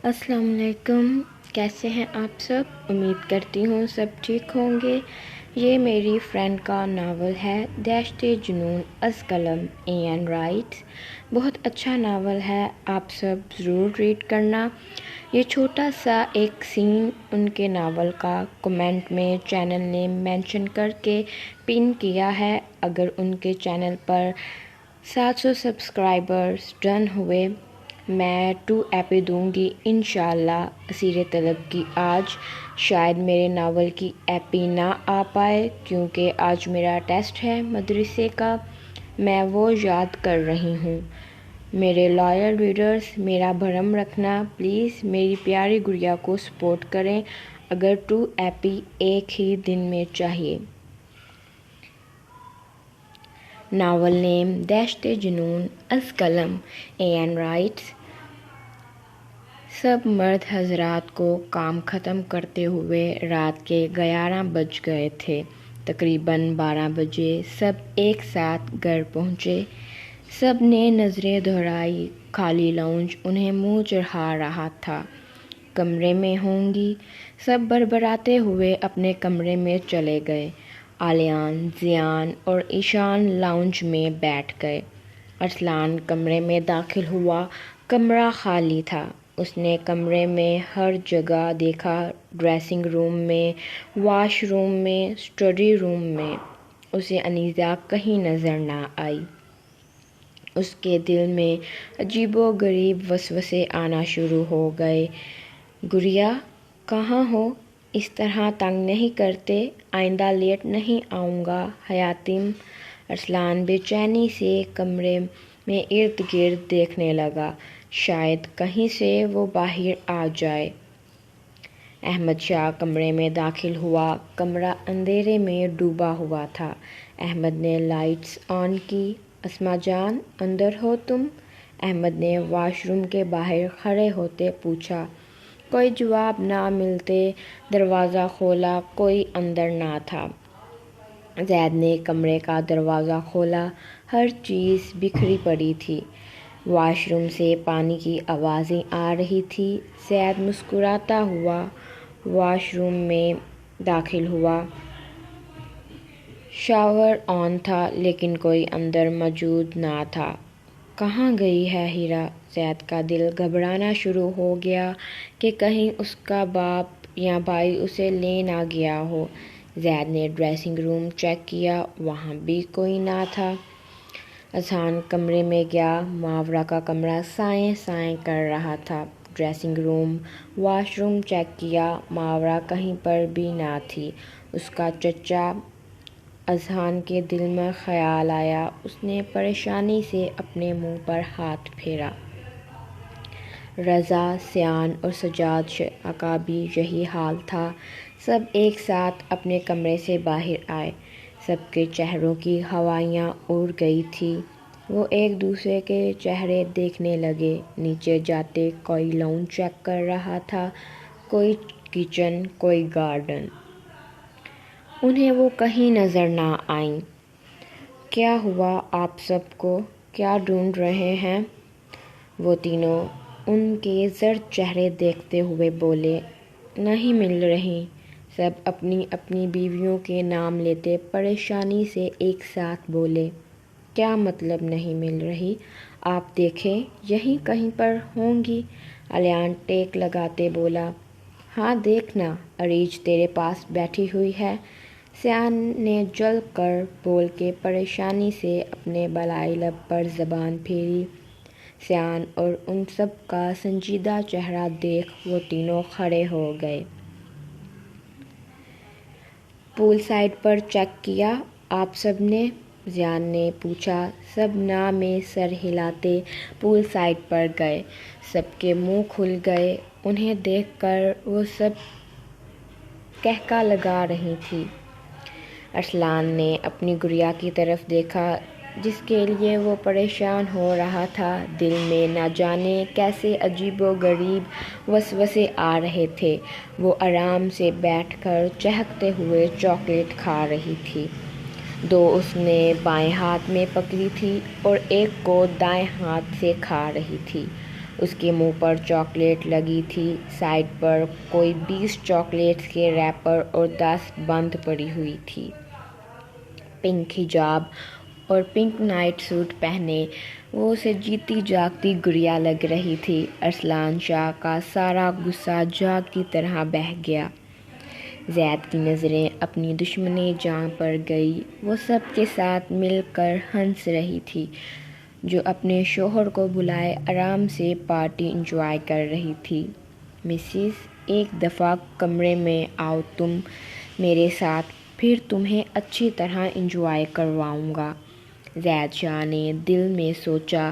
السلام علیکم، کیسے ہیں آپ سب؟ امید کرتی ہوں سب ٹھیک ہوں گے۔ یہ میری فرینڈ کا ناول ہے دہشت جنون از قلم این رائٹس۔ بہت اچھا ناول ہے، آپ سب ضرور ریڈ کرنا۔ یہ چھوٹا سا ایک سین ان کے ناول کا کمنٹ میں چینل نے مینشن کر کے پن کیا ہے۔ اگر ان کے چینل پر 700 سبسکرائبرز ڈن ہوئے میں 2 ایپی دوں گی انشاءاللہ۔ اسیر طلب کی آج شاید میرے ناول کی ایپی نہ آ پائے کیونکہ آج میرا ٹیسٹ ہے مدرسے کا، میں وہ یاد کر رہی ہوں۔ میرے لائل ریڈرز میرا بھرم رکھنا، پلیز میری پیاری گڑیا کو سپورٹ کریں۔ اگر 2 ایپی ایک ہی دن میں چاہیے۔ ناول نیم دہشت جنون از قلم این رائٹس۔ سب مرد حضرات کو کام ختم کرتے ہوئے رات کے 11 بج گئے تھے۔ تقریباً 12 بجے سب ایک ساتھ گھر پہنچے۔ سب نے نظریں دوہرائی، خالی لاؤنج انہیں منہ چڑھا رہا تھا۔ کمرے میں ہوں گی؟ سب بڑبڑاتے ہوئے اپنے کمرے میں چلے گئے۔ علیان، زیان اور ایشان لاؤنج میں بیٹھ گئے۔ ارسلان کمرے میں داخل ہوا، کمرہ خالی تھا۔ اس نے کمرے میں ہر جگہ دیکھا، ڈریسنگ روم میں، واش روم میں، اسٹڈی روم میں۔ اسے انیزہ کہیں نظر نہ آئی۔ اس کے دل میں عجیب و غریب وسوسے آنا شروع ہو گئے۔ گڑیا کہاں ہو؟ اس طرح تنگ نہیں کرتے، آئندہ لیٹ نہیں آؤں گا حیاتم۔ ارسلان بے چینی سے کمرے میں ارد گرد دیکھنے لگا، شاید کہیں سے وہ باہر آ جائے۔ احمد شاہ کمرے میں داخل ہوا، کمرہ اندھیرے میں ڈوبا ہوا تھا۔ احمد نے لائٹس آن کی۔ اسما جان، اندر ہو تم؟ احمد نے واش روم کے باہر کھڑے ہوتے پوچھا۔ کوئی جواب نہ ملتے دروازہ کھولا، کوئی اندر نہ تھا۔ زید نے کمرے کا دروازہ کھولا، ہر چیز بکھری پڑی تھی۔ واش روم سے پانی کی آوازیں آ رہی تھیں۔ زید مسکراتا ہوا واش روم میں داخل ہوا۔ شاور آن تھا لیکن کوئی اندر موجود نہ تھا۔ کہاں گئی ہے ہیرا؟ زید کا دل گھبرانا شروع ہو گیا کہ کہیں اس کا باپ یا بھائی اسے لے نہ گیا ہو۔ زید نے ڈریسنگ روم چیک کیا، وہاں بھی کوئی نہ تھا۔ اذہان کمرے میں گیا، ماورا کا کمرہ سائیں سائیں کر رہا تھا۔ Dressing room, wash room check کیا، ماورا کہیں پر بھی نہ تھی۔ اس کا چچا؟ اذہان کے دل میں خیال آیا۔ اس نے پریشانی سے اپنے منہ پر ہاتھ پھیرا۔ رضا، سیان اور سجاد شاہ کا بھی یہی حال تھا۔ سب ایک ساتھ اپنے کمرے سے باہر آئے۔ سب کے چہروں کی ہوائیاں اڑ گئی تھیں۔ وہ ایک دوسرے کے چہرے دیکھنے لگے۔ نیچے جاتے کوئی لاؤنج چیک کر رہا تھا، کوئی کچن، کوئی گارڈن۔ انہیں وہ کہیں نظر نہ آئیں۔ کیا ہوا آپ سب کو؟ کیا ڈھونڈ رہے ہیں؟ وہ تینوں ان کے زرد چہرے دیکھتے ہوئے بولے۔ نہیں مل رہی۔ سب اپنی اپنی بیویوں کے نام لیتے پریشانی سے ایک ساتھ بولے۔ کیا مطلب نہیں مل رہی؟ آپ دیکھیں، یہیں کہیں پر ہوں گی۔ علیان ٹیک لگاتے بولا۔ ہاں دیکھنا، عریج تیرے پاس بیٹھی ہوئی ہے۔ سیان نے جل کر بول کے پریشانی سے اپنے بالائی لب پر زبان پھیری۔ سیان اور ان سب کا سنجیدہ چہرہ دیکھ وہ تینوں کھڑے ہو گئے۔ پول سائڈ پر چیک کیا آپ سب نے؟ زیان نے پوچھا۔ سب ناں میں سر ہلاتے پول سائڈ پر گئے۔ سب کے منہ کھل گئے۔ انہیں دیکھ کر وہ سب قہقہ لگا رہی تھیں۔ ارسلان نے اپنی گڑیا کی طرف دیکھا جس کے لیے وہ پریشان ہو رہا تھا۔ دل میں نہ جانے کیسے عجیب و غریب وسوسے آ رہے تھے۔ وہ آرام سے بیٹھ کر چہکتے ہوئے چاکلیٹ کھا رہی تھی۔ 2 اس نے بائیں ہاتھ میں پکڑی تھی اور ایک کو دائیں ہاتھ سے کھا رہی تھی۔ اس کے منہ پر چاکلیٹ لگی تھی، سائڈ پر کوئی 20 چاکلیٹس کے ریپر اور 10 بند پڑی ہوئی تھی۔ پنک حجاب اور پنک نائٹ سوٹ پہنے وہ اسے جیتی جاگتی گڑیا لگ رہی تھی۔ ارسلان شاہ کا سارا غصہ جاگ کی طرح بہہ گیا۔ زید کی نظریں اپنی دشمن جاں پر گئی۔ وہ سب کے ساتھ مل کر ہنس رہی تھی، جو اپنے شوہر کو بلائے آرام سے پارٹی انجوائے کر رہی تھی۔ مسز، ایک دفعہ کمرے میں آؤ تم میرے ساتھ، پھر تمہیں اچھی طرح انجوائے کرواؤں گا۔ زید شاہ نے دل میں سوچا،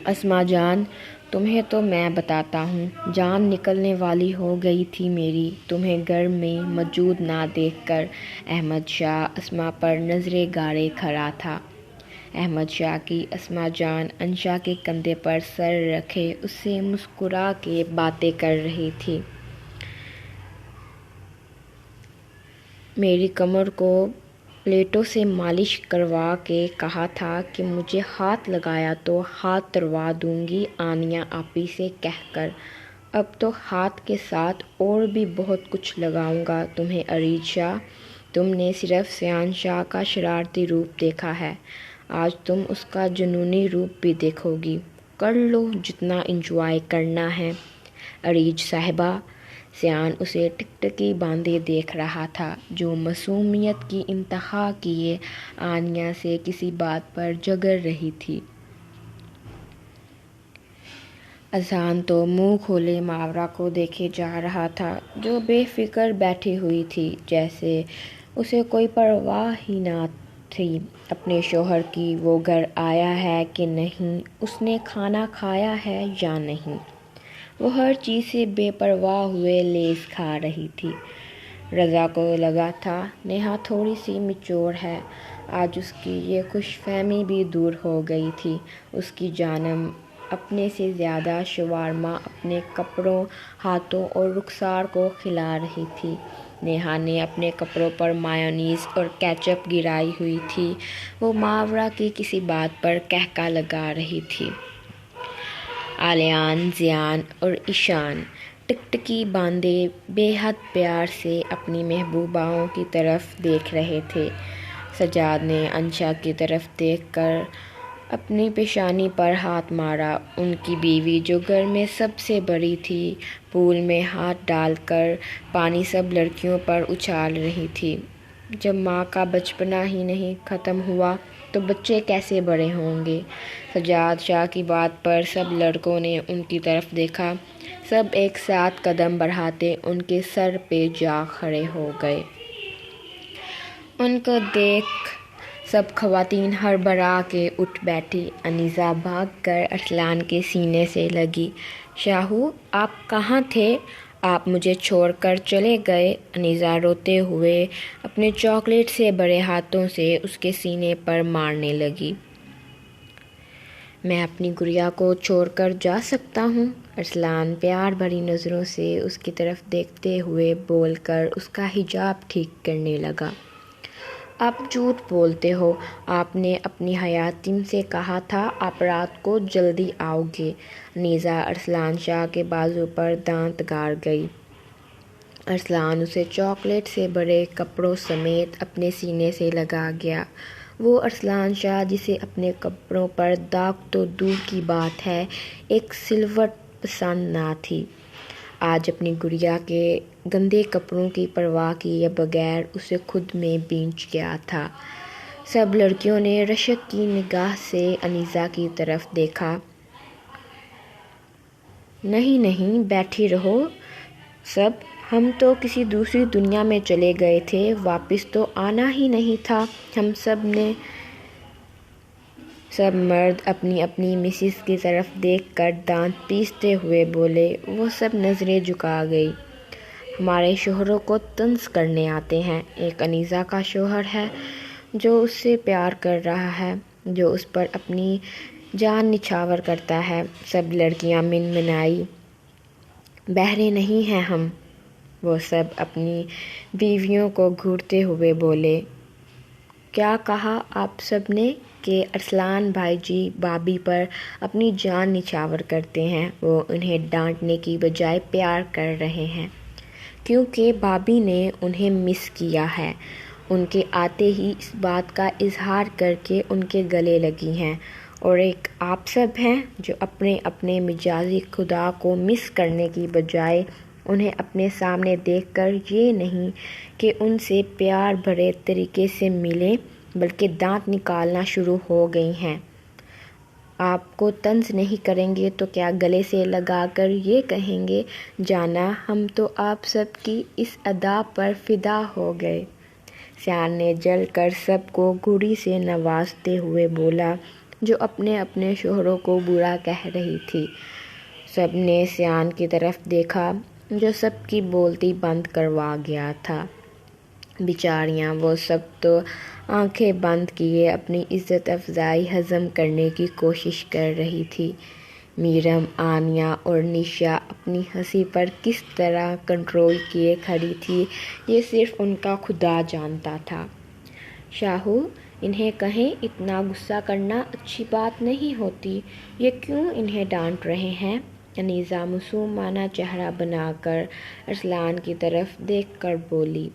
اسما جان، تمہیں تو میں بتاتا ہوں، جان نکلنے والی ہو گئی تھی میری تمہیں گھر میں موجود نہ دیکھ کر۔ احمد شاہ اسما پر نظریں گاڑے کھڑا تھا۔ احمد شاہ کی اسما جان انشا کے کندھے پر سر رکھے اس سے مسکرا کے باتیں کر رہی تھی۔ میری کمر کو پلیٹوں سے مالش کروا کے کہا تھا کہ مجھے ہاتھ لگایا تو ہاتھ تڑوا دوں گی آنیہ آپی سے کہہ کر۔ اب تو ہاتھ کے ساتھ اور بھی بہت کچھ لگاؤں گا تمہیں ارید شاہ۔ تم نے صرف سیان شاہ کا شرارتی روپ دیکھا ہے، آج تم اس کا جنونی روپ بھی دیکھو گی۔ کر لو جتنا انجوائے کرنا ہے ارید صاحبہ۔ سیان اسے ٹکٹکی باندھے دیکھ رہا تھا، جو معصومیت کی انتہا کیے آنیہ سے کسی بات پر جھگڑ رہی تھی۔ اذہان تو منہ کھولے ماورا کو دیکھے جا رہا تھا، جو بے فکر بیٹھی ہوئی تھی، جیسے اسے کوئی پرواہ ہی نہ تھی اپنے شوہر کی۔ وہ گھر آیا ہے کہ نہیں، اس نے کھانا کھایا ہے یا نہیں، وہ ہر چیز سے بے پرواہ ہوئے لیز کھا رہی تھی۔ رضا کو لگا تھا نیہا تھوڑی سی میچور ہے، آج اس کی یہ خوش فہمی بھی دور ہو گئی تھی۔ اس کی جانم اپنے سے زیادہ شاورما اپنے کپڑوں، ہاتھوں اور رخسار کو کھلا رہی تھی۔ نیہا نے اپنے کپڑوں پر مایونیز اور کیچپ گرائی ہوئی تھی، وہ ماورا کی کسی بات پر قہقہ لگا رہی تھی۔ علیان، زیان اور ایشان ٹکٹکی باندھے بے حد پیار سے اپنی محبوباؤں کی طرف دیکھ رہے تھے۔ سجاد نے انشا کی طرف دیکھ کر اپنی پیشانی پر ہاتھ مارا۔ ان کی بیوی، جو گھر میں سب سے بڑی تھی، پول میں ہاتھ ڈال کر پانی سب لڑکیوں پر اچھال رہی تھی۔ جب ماں کا بچپنا ہی نہیں ختم ہوا تو بچے کیسے بڑے ہوں گے؟ سجاد شاہ کی بات پر سب لڑکوں نے ان کی طرف دیکھا، سب ایک ساتھ قدم بڑھاتے ان کے سر پہ جا کھڑے ہو گئے۔ ان کو دیکھ سب خواتین ہڑبڑا کے اٹھ بیٹھی۔ انیسہ بھاگ کر ارسلان کے سینے سے لگی۔ شاہو، آپ کہاں تھے؟ آپ مجھے چھوڑ کر چلے گئے؟ انیسہ روتے ہوئے اپنے چاکلیٹ سے بھرے ہاتھوں سے اس کے سینے پر مارنے لگی۔ میں اپنی گڑیا کو چھوڑ کر جا سکتا ہوں؟ ارسلان پیار بھری نظروں سے اس کی طرف دیکھتے ہوئے بول کر اس کا حجاب ٹھیک کرنے لگا۔ آپ جھوٹ بولتے ہو، آپ نے اپنی حیاتیم سے کہا تھا آپ رات کو جلدی آؤ گے۔ انیسہ ارسلان شاہ کے بازو پر دانت گاڑ گئی۔ ارسلان اسے چاکلیٹ سے بھرے کپڑوں سمیت اپنے سینے سے لگا گیا۔ وہ ارسلان شاہ جسے اپنے کپڑوں پر داغ تو دور کی بات ہے، ایک سلوٹ پسند نہ تھی، آج اپنی گڑیا کے گندے کپڑوں کی پرواہ کیے بغیر اسے خود میں بھیج گیا تھا۔ سب لڑکیوں نے رشک کی نگاہ سے انیسہ کی طرف دیکھا۔ نہیں نہیں، بیٹھی رہو سب، ہم تو کسی دوسری دنیا میں چلے گئے تھے، واپس تو آنا ہی نہیں تھا ہم سب نے۔ سب مرد اپنی اپنی مسز کی طرف دیکھ کر دانت پیستے ہوئے بولے۔ وہ سب نظریں جھکا گئی۔ ہمارے شوہروں کو طنز کرنے آتے ہیں۔ ایک انیسہ کا شوہر ہے جو اس سے پیار کر رہا ہے، جو اس پر اپنی جان نچھاور کرتا ہے۔ سب لڑکیاں منمنائی۔ بہرے نہیں ہیں ہم۔ وہ سب اپنی بیویوں کو گھورتے ہوئے بولے۔ کیا کہا آپ سب نے؟ کہ ارسلان بھائی جی بھابھی پر اپنی جان نچھاور کرتے ہیں، وہ انہیں ڈانٹنے کی بجائے پیار کر رہے ہیں، کیونکہ بھابھی نے انہیں مس کیا ہے۔ ان کے آتے ہی اس بات کا اظہار کر کے ان کے گلے لگی ہیں، اور ایک آپ سب ہیں جو اپنے اپنے مجازی خدا کو مس کرنے کی بجائے انہیں اپنے سامنے دیکھ کر یہ نہیں کہ ان سے پیار بھرے طریقے سے ملیں بلکہ دانت نکالنا شروع ہو گئی ہیں۔ آپ کو طنز نہیں کریں گے تو کیا گلے سے لگا کر یہ کہیں گے، جانا ہم تو آپ سب کی اس ادا پر فدا ہو گئے۔ سیان نے جل کر سب کو گھڑی سے نوازتے ہوئے بولا، جو اپنے اپنے شوہروں کو برا کہہ رہی تھی۔ سب نے سیان کی طرف دیکھا جو سب کی بولتی بند کروا گیا تھا۔ بیچاریاں وہ سب تو آنکھیں بند کیے اپنی عزت افزائی ہضم کرنے کی کوشش کر رہی تھی۔ میرم، آنیہ اور نشا اپنی ہنسی پر کس طرح کنٹرول کیے کھڑی تھی یہ صرف ان کا خدا جانتا تھا۔ شاہو، انہیں کہیں اتنا غصہ کرنا اچھی بات نہیں ہوتی، یہ کیوں انہیں ڈانٹ رہے ہیں؟ انیزہ معصومانہ چہرہ بنا کر ارسلان کی طرف دیکھ کر بولی۔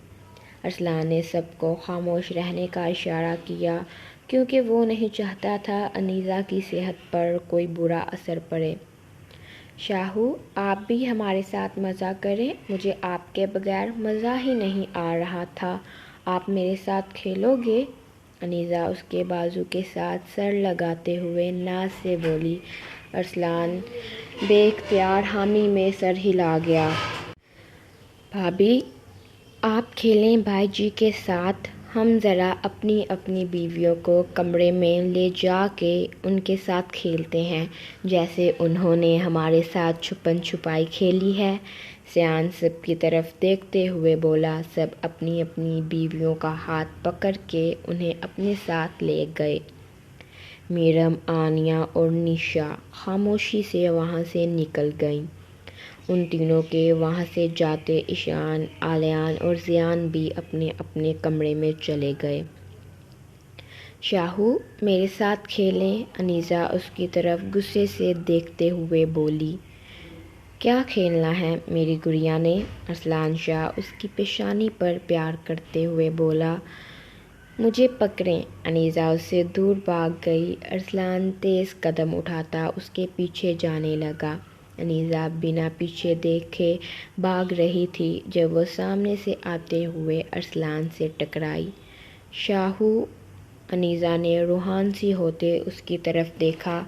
ارسلان نے سب کو خاموش رہنے کا اشارہ کیا، کیونکہ وہ نہیں چاہتا تھا انیزہ کی صحت پر کوئی برا اثر پڑے۔ شاہو، آپ بھی ہمارے ساتھ مزہ کریں، مجھے آپ کے بغیر مزہ ہی نہیں آ رہا تھا، آپ میرے ساتھ کھیلو گے؟ انیزہ اس کے بازو کے ساتھ سر لگاتے ہوئے ناز سے بولی۔ ارسلان بے اختیار حامی میں سر ہلا گیا۔ بھابھی، آپ کھیلیں بھائی جی کے ساتھ، ہم ذرا اپنی اپنی بیویوں کو کمرے میں لے جا کے ان کے ساتھ کھیلتے ہیں، جیسے انہوں نے ہمارے ساتھ چھپن چھپائی کھیلی ہے۔ سیان سب کی طرف دیکھتے ہوئے بولا۔ سب اپنی اپنی بیویوں کا ہاتھ پکڑ کے انہیں اپنے ساتھ لے گئے۔ میرم، آنیہ اور نشا خاموشی سے وہاں سے نکل گئیں۔ ان تینوں کے وہاں سے جاتے ایشان، آلیان اور زیان بھی اپنے اپنے کمرے میں چلے گئے۔ شاہو، میرے ساتھ کھیلیں، انیزہ اس کی طرف غصے سے دیکھتے ہوئے بولی۔ کیا کھیلنا ہے میری گڑیا نے؟ ارسلان شاہ اس کی پیشانی پر پیار کرتے ہوئے بولا۔ مجھے پکڑیں۔ انیزہ اس سے دور بھاگ گئی۔ ارسلان تیز قدم اٹھاتا اس کے پیچھے جانے لگا۔ انیزہ بنا پیچھے دیکھے بھاگ رہی تھی جب وہ سامنے سے آتے ہوئے ارسلان سے ٹکرائی۔ شاہو، انیزہ نے روحان سی ہوتے اس کی طرف دیکھا۔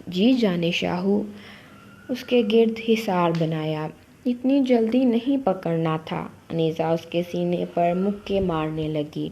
جی جانے شاہو، اس کے گرد حصار بنایا۔ اتنی جلدی نہیں پکڑنا تھا۔ انیزہ اس کے سینے پر مکے مارنے لگی۔